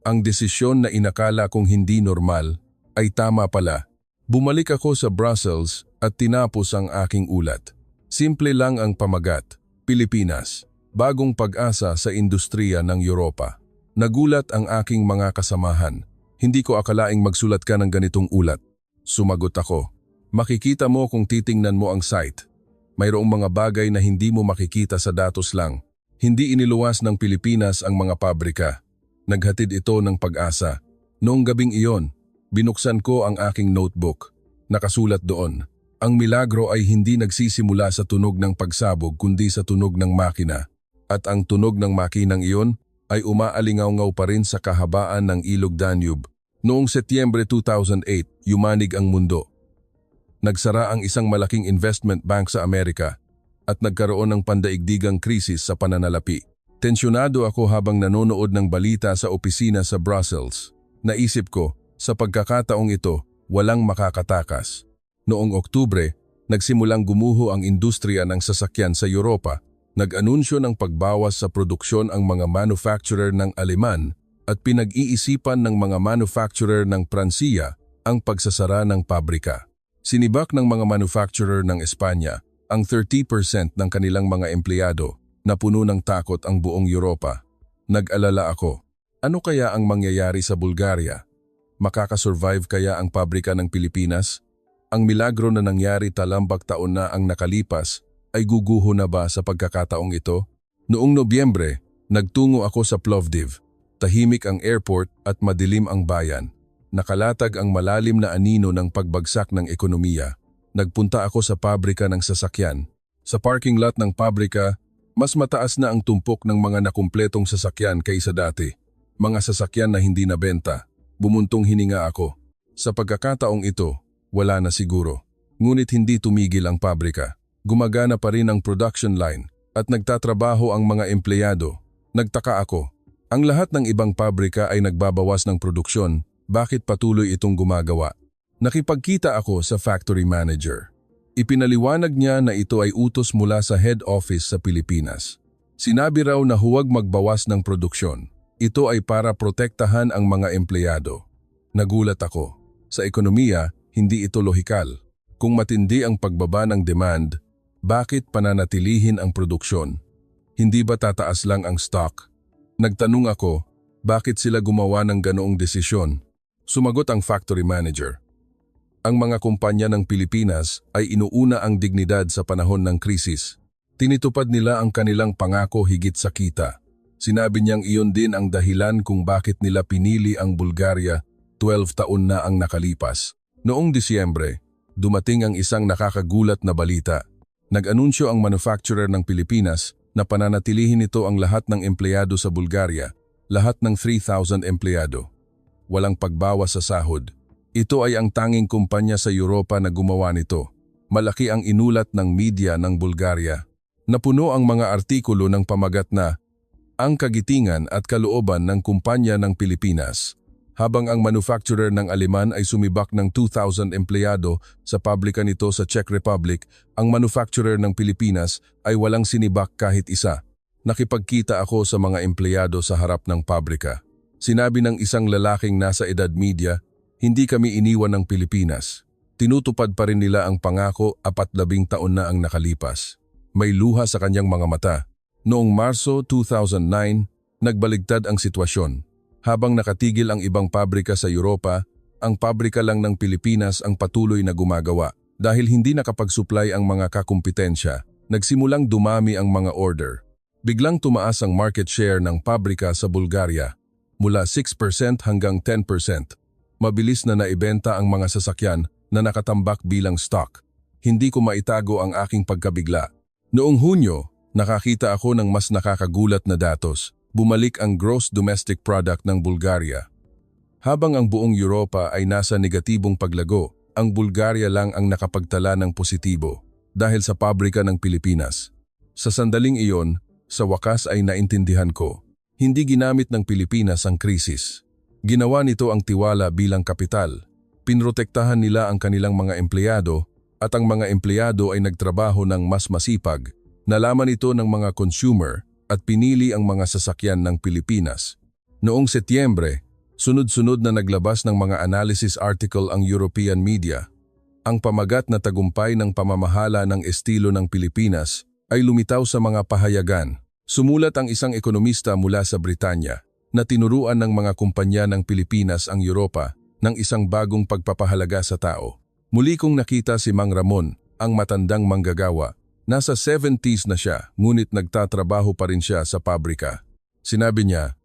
Ang desisyon na inakala kong hindi normal ay tama pala. Bumalik ako sa Brussels at tinapos ang aking ulat. Simple lang ang pamagat, Pilipinas, bagong pag-asa sa industriya ng Europa. Nagulat ang aking mga kasamahan. Hindi ko akalaing magsulat ka ng ganitong ulat. Sumagot ako. Makikita mo kung titingnan mo ang site. Mayroong mga bagay na hindi mo makikita sa datos lang. Hindi iniluwas ng Pilipinas ang mga pabrika. Naghatid ito ng pag-asa. Noong gabing iyon, binuksan ko ang aking notebook. Nakasulat doon, ang milagro ay hindi nagsisimula sa tunog ng pagsabog kundi sa tunog ng makina. At ang tunog ng makinang iyon ay umaalingaw-ngaw pa rin sa kahabaan ng Ilog Danube. Noong Setyembre 2008, yumanig ang mundo. Nagsara ang isang malaking investment bank sa Amerika at nagkaroon ng pandaigdigang krisis sa pananalapi. Tensyonado ako habang nanonood ng balita sa opisina sa Brussels. Naisip ko, sa pagkakataong ito, walang makakatakas. Noong Oktubre, nagsimulang gumuho ang industriya ng sasakyan sa Europa. Nag-anunsyo ng pagbawas sa produksyon ang mga manufacturer ng Aleman at pinag-iisipan ng mga manufacturer ng Pransiya ang pagsasara ng pabrika. Sinibak ng mga manufacturer ng Espanya ang 30% ng kanilang mga empleyado na puno ng takot ang buong Europa. Nag-alala ako, ano kaya ang mangyayari sa Bulgaria? Makakasurvive kaya ang pabrika ng Pilipinas? Ang milagro na nangyari talambak taon na ang nakalipas ay guguho na ba sa pagkakataong ito? Noong Nobyembre, nagtungo ako sa Plovdiv. Tahimik ang airport at madilim ang bayan. Nakalatag ang malalim na anino ng pagbagsak ng ekonomiya. Nagpunta ako sa pabrika ng sasakyan. Sa parking lot ng pabrika, mas mataas na ang tumpok ng mga nakumpletong sasakyan kaysa dati. Mga sasakyan na hindi nabenta. Bumuntong hininga ako. Sa pagkakataong ito, wala na siguro. Ngunit hindi tumigil ang pabrika. Gumagana pa rin ang production line at nagtatrabaho ang mga empleyado. Nagtaka ako. Ang lahat ng ibang pabrika ay nagbabawas ng produksyon. Bakit patuloy itong gumagawa? Nakipagkita ako sa factory manager. Ipinaliwanag niya na ito ay utos mula sa head office sa Pilipinas. Sinabi raw na huwag magbawas ng produksyon. Ito ay para protektahan ang mga empleyado. Nagulat ako. Sa ekonomiya, hindi ito lohikal. Kung matindi ang pagbaba ng demand, bakit pananatilihin ang produksyon? Hindi ba tataas lang ang stock? Nagtanong ako, bakit sila gumawa ng ganoong desisyon? Sumagot ang factory manager. Ang mga kumpanya ng Pilipinas ay inuuna ang dignidad sa panahon ng krisis. Tinitupad nila ang kanilang pangako higit sa kita. Sinabi niyang iyon din ang dahilan kung bakit nila pinili ang Bulgaria 12 taon na ang nakalipas. Noong Disyembre, dumating ang isang nakakagulat na balita. Nag-anunsyo ang manufacturer ng Pilipinas na pananatilihin nito ang lahat ng empleyado sa Bulgaria, lahat ng 3,000 empleyado. Walang pagbawas sa sahod. Ito ay ang tanging kumpanya sa Europa na gumawa nito. Malaki ang inulat ng media ng Bulgaria. Napuno ang mga artikulo ng pamagat na ang kagitingan at kalooban ng kumpanya ng Pilipinas. Habang ang manufacturer ng Aleman ay sumibak ng 2,000 empleyado sa pabrika nito sa Czech Republic, ang manufacturer ng Pilipinas ay walang sinibak kahit isa. Nakipagkita ako sa mga empleyado sa harap ng pabrika. Sinabi ng isang lalaking nasa edad media, hindi kami iniwan ng Pilipinas. Tinutupad pa rin nila ang pangako 14 taon na ang nakalipas. May luha sa kanyang mga mata. Noong Marso 2009, nagbaligtad ang sitwasyon. Habang nakatigil ang ibang pabrika sa Europa, ang pabrika lang ng Pilipinas ang patuloy na gumagawa. Dahil hindi nakapag-supply ang mga kakumpetensya, nagsimulang dumami ang mga order. Biglang tumaas ang market share ng pabrika sa Bulgaria, mula 6% hanggang 10%. Mabilis na naibenta ang mga sasakyan na nakatambak bilang stock. Hindi ko maitago ang aking pagkabigla. Noong Hunyo, nakakita ako ng mas nakakagulat na datos. Bumalik ang gross domestic product ng Bulgaria. Habang ang buong Europa ay nasa negatibong paglago, ang Bulgaria lang ang nakapagtala ng positibo dahil sa pabrika ng Pilipinas. Sa sandaling iyon, sa wakas ay naintindihan ko. Hindi ginamit ng Pilipinas ang krisis. Ginawa nito ang tiwala bilang kapital. Pinrotektahan nila ang kanilang mga empleyado at ang mga empleyado ay nagtrabaho ng mas masipag. Nalaman ito ng mga consumer at pinili ang mga sasakyan ng Pilipinas. Noong Setyembre, sunod-sunod na naglabas ng mga analysis article ang European media. Ang pamagat na tagumpay ng pamamahala ng estilo ng Pilipinas ay lumitaw sa mga pahayagan. Sumulat ang isang ekonomista mula sa Britanya na tinuruan ng mga kumpanya ng Pilipinas ang Europa ng isang bagong pagpapahalaga sa tao. Muli kong nakita si Mang Ramon, ang matandang manggagawa. Nasa 70s na siya, ngunit nagtatrabaho pa rin siya sa pabrika. Sinabi niya,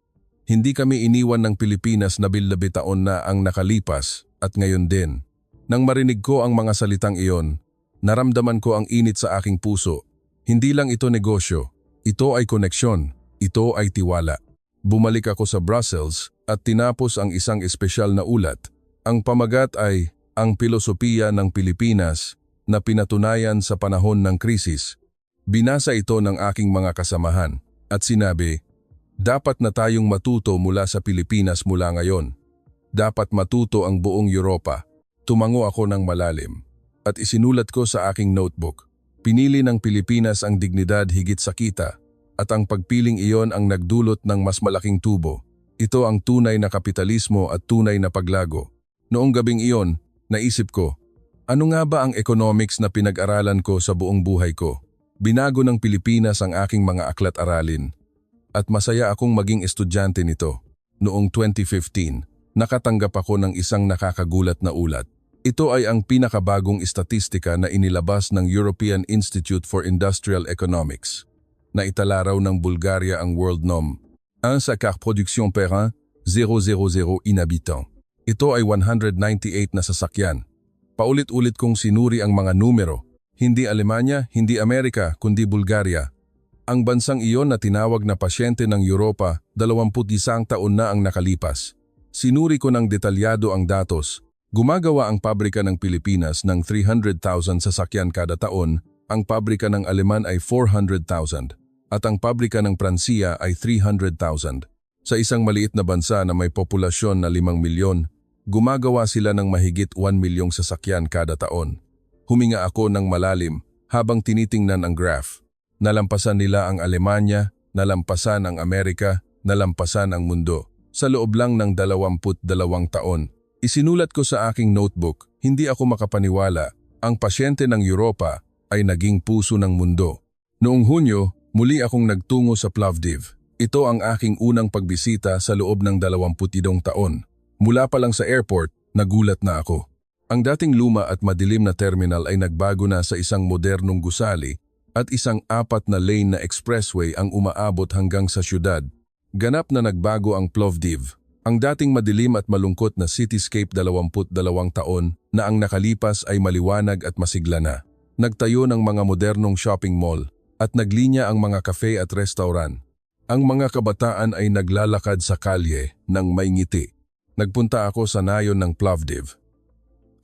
"Hindi kami iniwan ng Pilipinas na 12 taon na ang nakalipas at ngayon din." Nang marinig ko ang mga salitang iyon, naramdaman ko ang init sa aking puso. Hindi lang ito negosyo, ito ay koneksyon, ito ay tiwala. Bumalik ako sa Brussels at tinapos ang isang espesyal na ulat. Ang pamagat ay ang pilosopiya ng Pilipinas na pinatunayan sa panahon ng krisis. Binasa ito ng aking mga kasamahan at sinabi, dapat na tayong matuto mula sa Pilipinas mula ngayon. Dapat matuto ang buong Europa. Tumango ako ng malalim at isinulat ko sa aking notebook. Pinili ng Pilipinas ang dignidad higit sa kita at ang pagpiling iyon ang nagdulot ng mas malaking tubo. Ito ang tunay na kapitalismo at tunay na paglago. Noong gabing iyon, naisip ko, ano nga ba ang economics na pinag-aralan ko sa buong buhay ko? Binago ng Pilipinas ang aking mga aklat-aralin. At masaya akong maging estudyante nito. Noong 2015, nakatanggap ako ng isang nakakagulat na ulat. Ito ay ang pinakabagong istatistika na inilabas ng European Institute for Industrial Economics. Naitala raw ng Bulgaria ang world norm. 1 sa car production per an, 000 inhabitants. Ito ay 198 na sasakyan. Paulit-ulit kong sinuri ang mga numero. Hindi Alemanya, hindi Amerika, kundi Bulgaria. Ang bansang iyon na tinawag na pasyente ng Europa, 21 taon na ang nakalipas. Sinuri ko ng detalyado ang datos. Gumagawa ang pabrika ng Pilipinas ng 300,000 sasakyan kada taon, ang pabrika ng Aleman ay 400,000, at ang pabrika ng Pransiya ay 300,000. Sa isang maliit na bansa na may populasyon na 5 milyon, gumagawa sila ng mahigit 1 milyong sasakyan kada taon. Huminga ako ng malalim habang tinitingnan ang graph. Nalampasan nila ang Alemanya, nalampasan ang Amerika, nalampasan ang mundo. Sa loob lang ng 22 taon. Isinulat ko sa aking notebook, hindi ako makapaniwala, ang pasyente ng Europa ay naging puso ng mundo. Noong Hunyo, muli akong nagtungo sa Plovdiv. Ito ang aking unang pagbisita sa loob ng 22 taon. Mula pa lang sa airport, nagulat na ako. Ang dating luma at madilim na terminal ay nagbago na sa isang modernong gusali at isang 4 na lane na expressway ang umaabot hanggang sa syudad. Ganap na nagbago ang Plovdiv. Ang dating madilim at malungkot na cityscape 22 taon na ang nakalipas ay maliwanag at masigla na. Nagtayo ng mga modernong shopping mall at naglinya ang mga cafe at restaurant. Ang mga kabataan ay naglalakad sa kalye ng may ngiti. Nagpunta ako sa nayon ng Plovdiv.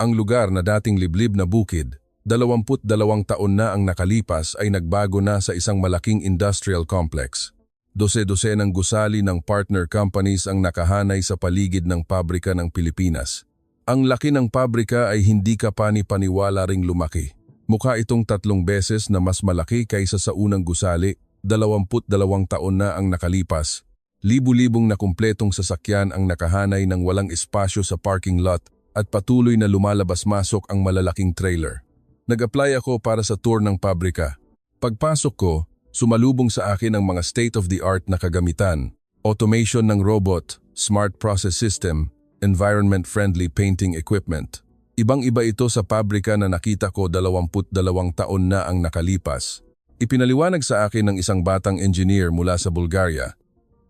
Ang lugar na dating liblib na bukid, 22 taon na ang nakalipas ay nagbago na sa isang malaking industrial complex. Dose-dose ng gusali ng partner companies ang nakahanay sa paligid ng pabrika ng Pilipinas. Ang laki ng pabrika ay hindi ka pani-paniwala ring lumaki. Mukha itong 3 beses na mas malaki kaysa sa unang gusali, 22 taon na ang nakalipas. Libu-libong na kumpletong sasakyan ang nakahanay ng walang espasyo sa parking lot at patuloy na lumalabas-masok ang malalaking trailer. Nag-apply ako para sa tour ng pabrika. Pagpasok ko, sumalubong sa akin ang mga state-of-the-art na kagamitan, automation ng robot, smart process system, environment-friendly painting equipment. Ibang-iba ito sa pabrika na nakita ko 22 taon na ang nakalipas. Ipinaliwanag sa akin ng isang batang engineer mula sa Bulgaria.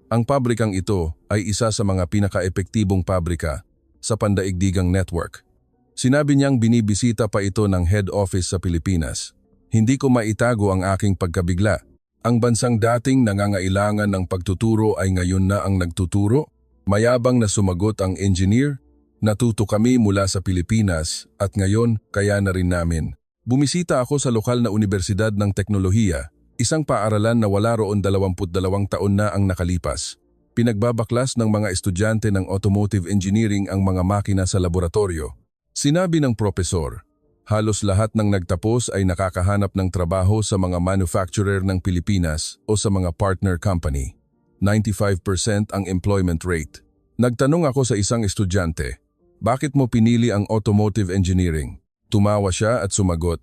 Ang pabrikang ito ay isa sa mga pinaka-epektibong pabrika sa pandaigdigang network. Sinabi niyang binibisita pa ito ng head office sa Pilipinas. Hindi ko maitago ang aking pagkabigla. Ang bansang dating nangangailangan ng pagtuturo ay ngayon na ang nagtuturo. Mayabang na sumagot ang engineer, natuto kami mula sa Pilipinas at ngayon kaya na rin namin. Bumisita ako sa lokal na Universidad ng Teknolohiya, isang paaralan na wala roon 22 taon na ang nakalipas. Pinagbabaklas ng mga estudyante ng automotive engineering ang mga makina sa laboratorio. Sinabi ng propesor, halos lahat ng nagtapos ay nakakahanap ng trabaho sa mga manufacturer ng Pilipinas o sa mga partner company. 95% ang employment rate. Nagtanong ako sa isang estudyante, bakit mo pinili ang automotive engineering? Tumawa siya at sumagot,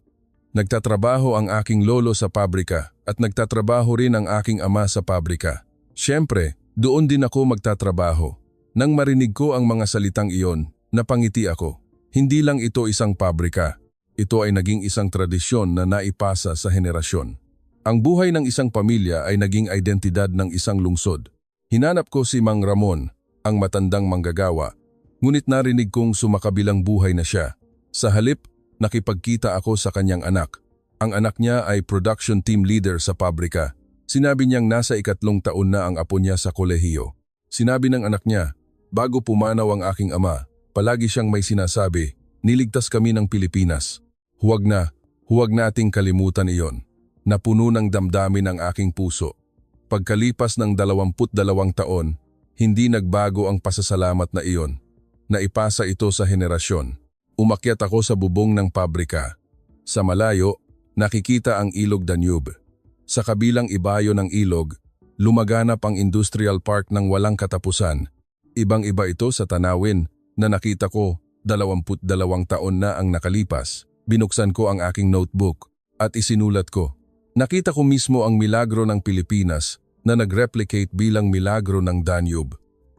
nagtatrabaho ang aking lolo sa pabrika at nagtatrabaho rin ang aking ama sa pabrika. Siyempre, doon din ako magtatrabaho. Nang marinig ko ang mga salitang iyon, napangiti ako. Hindi lang ito isang pabrika. Ito ay naging isang tradisyon na naipasa sa henerasyon. Ang buhay ng isang pamilya ay naging identidad ng isang lungsod. Hinanap ko si Mang Ramon, ang matandang manggagawa, ngunit narinig kong sumakabilang buhay na siya. Sa halip, nakipagkita ako sa kanyang anak. Ang anak niya ay production team leader sa pabrika. Sinabi niyang nasa 3 taon na ang apo niya sa kolehiyo. Sinabi ng anak niya, bago pumanaw ang aking ama, palagi siyang may sinasabi, niligtas kami ng Pilipinas. Huwag nating kalimutan iyon. Napuno ng damdamin ang aking puso. Pagkalipas ng 22 taon, hindi nagbago ang pasasalamat na iyon. Naipasa ito sa henerasyon. Umakyat ako sa bubong ng pabrika. Sa malayo, nakikita ang ilog Danube. Sa kabilang ibayo ng ilog, lumaganap ang industrial park ng walang katapusan. Ibang-iba ito sa tanawin na nakita ko 22 taon na ang nakalipas. Binuksan ko ang aking notebook at isinulat ko. Nakita ko mismo ang milagro ng Pilipinas na nag-replicate bilang milagro ng Danube.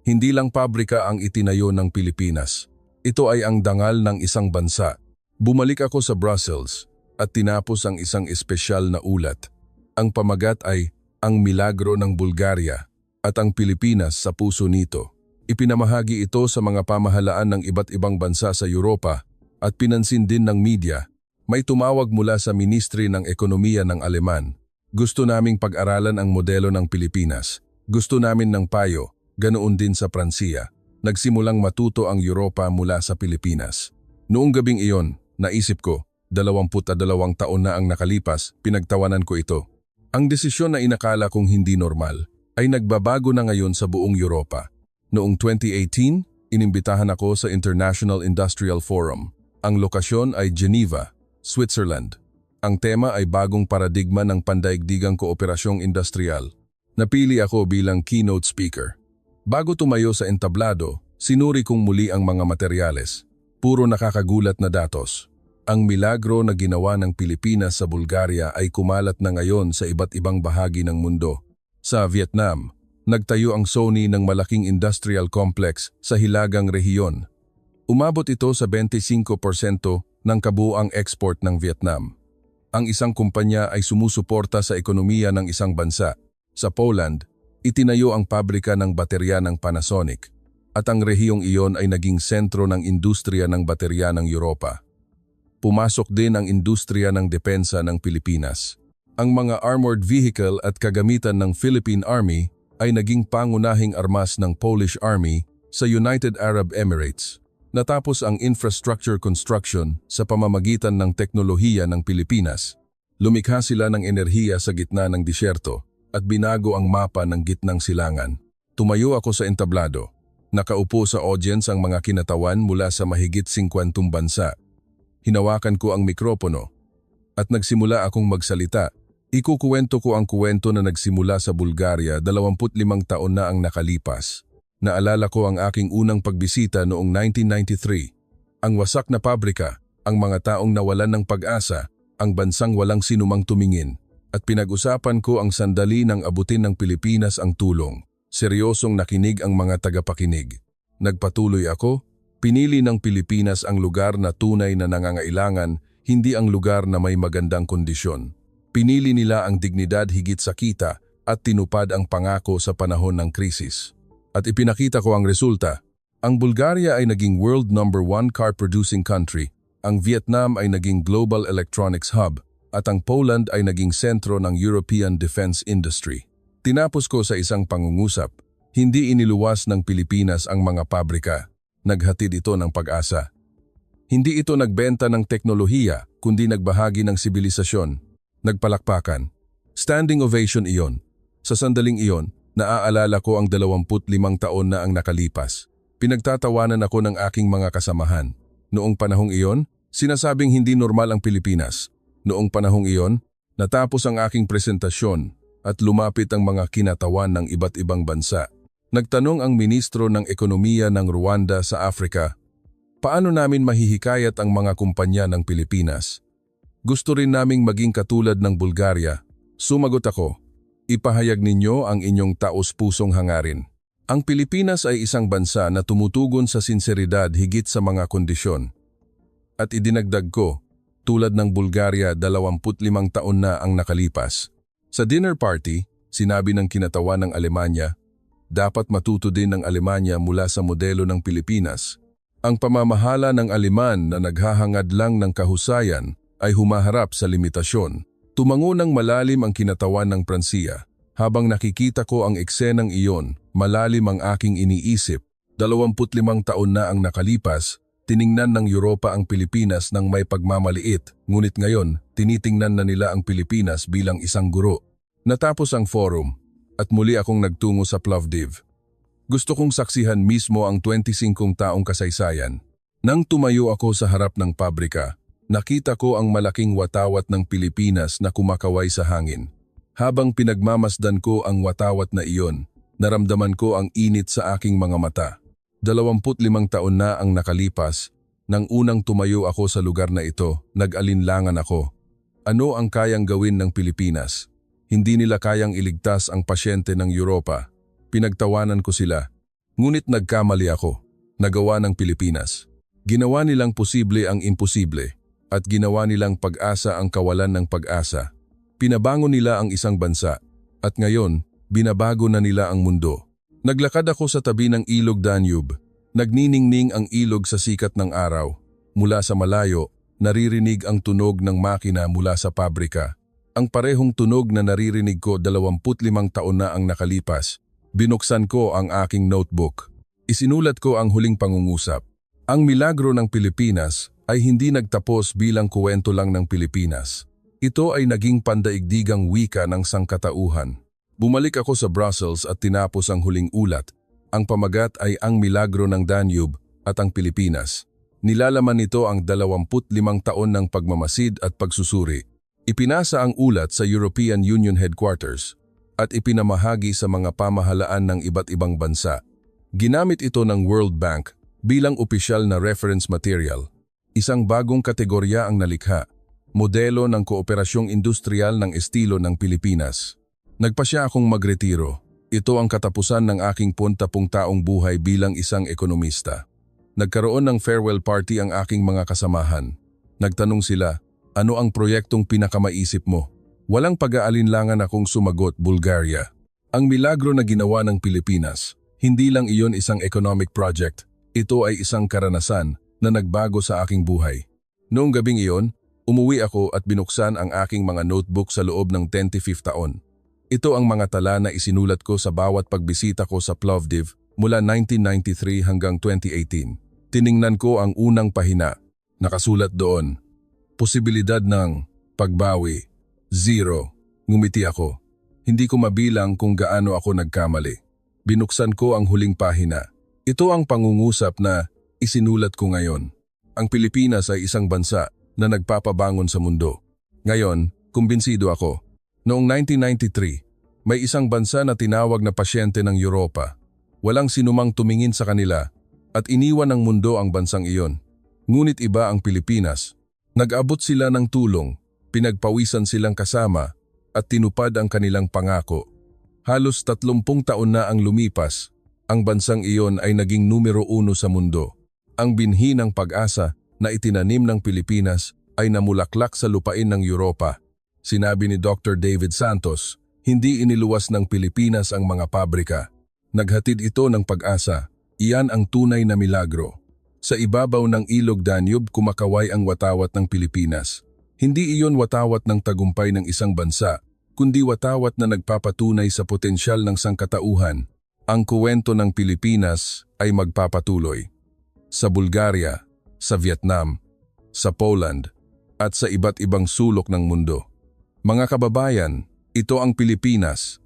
Hindi lang pabrika ang itinayo ng Pilipinas. Ito ay ang dangal ng isang bansa. Bumalik ako sa Brussels at tinapos ang isang espesyal na ulat. Ang pamagat ay ang milagro ng Bulgaria at ang Pilipinas sa puso nito. Ipinamahagi ito sa mga pamahalaan ng iba't ibang bansa sa Europa at pinansin din ng media. May tumawag mula sa Ministry ng Ekonomiya ng Aleman. Gusto naming pag-aralan ang modelo ng Pilipinas. Gusto namin ng payo, ganoon din sa Pransiya. Nagsimulang matuto ang Europa mula sa Pilipinas. Noong gabing iyon, naisip ko, 22 taon na ang nakalipas, pinagtawanan ko ito. Ang desisyon na inakala kong hindi normal ay nagbabago na ngayon sa buong Europa. Noong 2018, inimbitahan ako sa International Industrial Forum. Ang lokasyon ay Geneva, Switzerland. Ang tema ay bagong paradigma ng pandaigdigang kooperasyong industrial. Napili ako bilang keynote speaker. Bago tumayo sa entablado, sinuri kong muli ang mga materyales. Puro nakakagulat na datos. Ang milagro na ginawa ng Pilipinas sa Bulgaria ay kumalat na ngayon sa iba't ibang bahagi ng mundo. Sa Vietnam, nagtayo ang Sony ng malaking industrial complex sa hilagang rehiyon. Umabot ito sa 25% ng kabuuang export ng Vietnam. Ang isang kumpanya ay sumusuporta sa ekonomiya ng isang bansa. Sa Poland, itinayo ang pabrika ng baterya ng Panasonic at ang rehiyong iyon ay naging sentro ng industriya ng baterya ng Europa. Pumasok din ang industriya ng depensa ng Pilipinas. Ang mga armored vehicle at kagamitan ng Philippine Army ay naging pangunahing armas ng Polish Army sa United Arab Emirates. Natapos ang infrastructure construction sa pamamagitan ng teknolohiya ng Pilipinas. Lumikha sila ng enerhiya sa gitna ng disyerto at binago ang mapa ng gitnang silangan. Tumayo ako sa entablado. Nakaupo sa audience ang mga kinatawan mula sa mahigit 50 bansa. Hinawakan ko ang mikropono at nagsimula akong magsalita. Ikukuwento ko ang kuwento na nagsimula sa Bulgaria 25 taon na ang nakalipas. Naalala ko ang aking unang pagbisita noong 1993. Ang wasak na pabrika, ang mga taong nawalan ng pag-asa, ang bansang walang sinumang tumingin. At pinag-usapan ko ang sandali ng abutin ng Pilipinas ang tulong. Seryosong nakinig ang mga tagapakinig. Nagpatuloy ako. Pinili ng Pilipinas ang lugar na tunay na nangangailangan, hindi ang lugar na may magandang kondisyon. Pinili nila ang dignidad higit sa kita at tinupad ang pangako sa panahon ng krisis. At ipinakita ko ang resulta. Ang Bulgaria ay naging world number 1 car-producing country, ang Vietnam ay naging global electronics hub, at ang Poland ay naging sentro ng European defense industry. Tinapos ko sa isang pangungusap, hindi iniluwas ng Pilipinas ang mga pabrika. Naghatid ito ng pag-asa. Hindi ito nagbenta ng teknolohiya, kundi nagbahagi ng sibilisasyon. Nagpalakpakan. Standing ovation iyon. Sa sandaling iyon, Naaalala ko ang 25 taon na ang nakalipas. Pinagtatawanan ako ng aking mga kasamahan. Noong panahong iyon, sinasabing hindi normal ang Pilipinas. Noong panahong iyon, natapos ang aking presentasyon at lumapit ang mga kinatawan ng iba't ibang bansa. Nagtanong ang ministro ng ekonomiya ng Rwanda sa Africa, paano namin mahihikayat ang mga kumpanya ng Pilipinas? Gusto rin naming maging katulad ng Bulgaria. Sumagot ako, ipahayag ninyo ang inyong taos-pusong hangarin. Ang Pilipinas ay isang bansa na tumutugon sa sinseridad higit sa mga kondisyon. At idinagdag ko, tulad ng Bulgaria 25 taon na ang nakalipas. Sa dinner party, sinabi ng kinatawan ng Alemanya, dapat matuto din ng Alemanya mula sa modelo ng Pilipinas. Ang pamamahala ng Aleman na naghahangad lang ng kahusayan ay humaharap sa limitasyon. Tumango ng malalim ang kinatawan ng Pransiya. Habang nakikita ko ang eksenang iyon, malalim ang aking iniisip. 25 taon na ang nakalipas, tiningnan ng Europa ang Pilipinas ng may pagmamaliit, ngunit ngayon, tinitingnan na nila ang Pilipinas bilang isang guro. Natapos ang forum, at muli akong nagtungo sa Plovdiv. Gusto kong saksihan mismo ang 25 taong kasaysayan. Nang tumayo ako sa harap ng pabrika, nakita ko ang malaking watawat ng Pilipinas na kumakaway sa hangin. Habang pinagmamasdan ko ang watawat na iyon, naramdaman ko ang init sa aking mga mata. 25 taon na ang nakalipas, nang unang tumayo ako sa lugar na ito, nag-alinlangan ako. Ano ang kayang gawin ng Pilipinas? Hindi nila kayang iligtas ang pasyente ng Europa. Pinagtawanan ko sila. Ngunit nagkamali ako. Nagawa ng Pilipinas. Ginawa nilang posible ang imposible, at ginawa nilang pag-asa ang kawalan ng pag-asa. Pinabango nila ang isang bansa, at ngayon, binabago na nila ang mundo. Naglakad ako sa tabi ng ilog Danube. Nagniningning ang ilog sa sikat ng araw. Mula sa malayo, naririnig ang tunog ng makina mula sa pabrika. Ang parehong tunog na naririnig ko 25 taon na ang nakalipas. Binuksan ko ang aking notebook. Isinulat ko ang huling pangungusap. Ang milagro ng Pilipinas ay hindi nagtapos bilang kuwento lang ng Pilipinas. Ito ay naging pandaigdigang wika ng sangkatauhan. Bumalik ako sa Brussels at tinapos ang huling ulat. Ang pamagat ay Ang Milagro ng Danube at ang Pilipinas. Nilalaman nito ang 25 taon ng pagmamasid at pagsusuri. Ipinasa ang ulat sa European Union Headquarters at ipinamahagi sa mga pamahalaan ng iba't ibang bansa. Ginamit ito ng World Bank bilang opisyal na reference material. Isang bagong kategorya ang nalikha, modelo ng kooperasyong industrial ng estilo ng Pilipinas. Nagpasya akong magretiro. Ito ang katapusan ng aking 40 taong buhay bilang isang ekonomista. Nagkaroon ng farewell party ang aking mga kasamahan. Nagtanong sila, ano ang proyektong pinakamaisip mo? Walang pag-aalinlangan akong sumagot, Bulgaria. Ang milagro na ginawa ng Pilipinas, hindi lang iyon isang economic project. Ito ay isang karanasan na nagbago sa aking buhay. Noong gabing iyon, umuwi ako at binuksan ang aking mga notebook sa loob ng 25th taon. Ito ang mga tala na isinulat ko sa bawat pagbisita ko sa Plovdiv mula 1993 hanggang 2018. Tiningnan ko ang unang pahina. Nakasulat doon, posibilidad ng pagbawi, 0. Ngumiti ako. Hindi ko mabilang kung gaano ako nagkamali. Binuksan ko ang huling pahina. Ito ang pangungusap na isinulat ko ngayon. Ang Pilipinas ay isang bansa na nagpapabangon sa mundo. Ngayon, kumbinsido ako. Noong 1993, may isang bansa na tinawag na pasyente ng Europa. Walang sinumang tumingin sa kanila at iniwan ng mundo ang bansang iyon. Ngunit iba ang Pilipinas. Nag-abot sila ng tulong, pinagpawisan silang kasama at tinupad ang kanilang pangako. Halos 30 taon na ang lumipas, ang bansang iyon ay naging numero 1 sa mundo. Ang binhi ng pag-asa na itinanim ng Pilipinas ay namulaklak sa lupain ng Europa. Sinabi ni Dr. David Santos, hindi iniluwas ng Pilipinas ang mga pabrika. Naghatid ito ng pag-asa. Iyan ang tunay na milagro. Sa ibabaw ng ilog Danube kumakaway ang watawat ng Pilipinas. Hindi iyon watawat ng tagumpay ng isang bansa, kundi watawat na nagpapatunay sa potensyal ng sangkatauhan. Ang kuwento ng Pilipinas ay magpapatuloy. Sa Bulgaria, sa Vietnam, sa Poland, at sa iba't ibang sulok ng mundo. Mga kababayan, ito ang Pilipinas,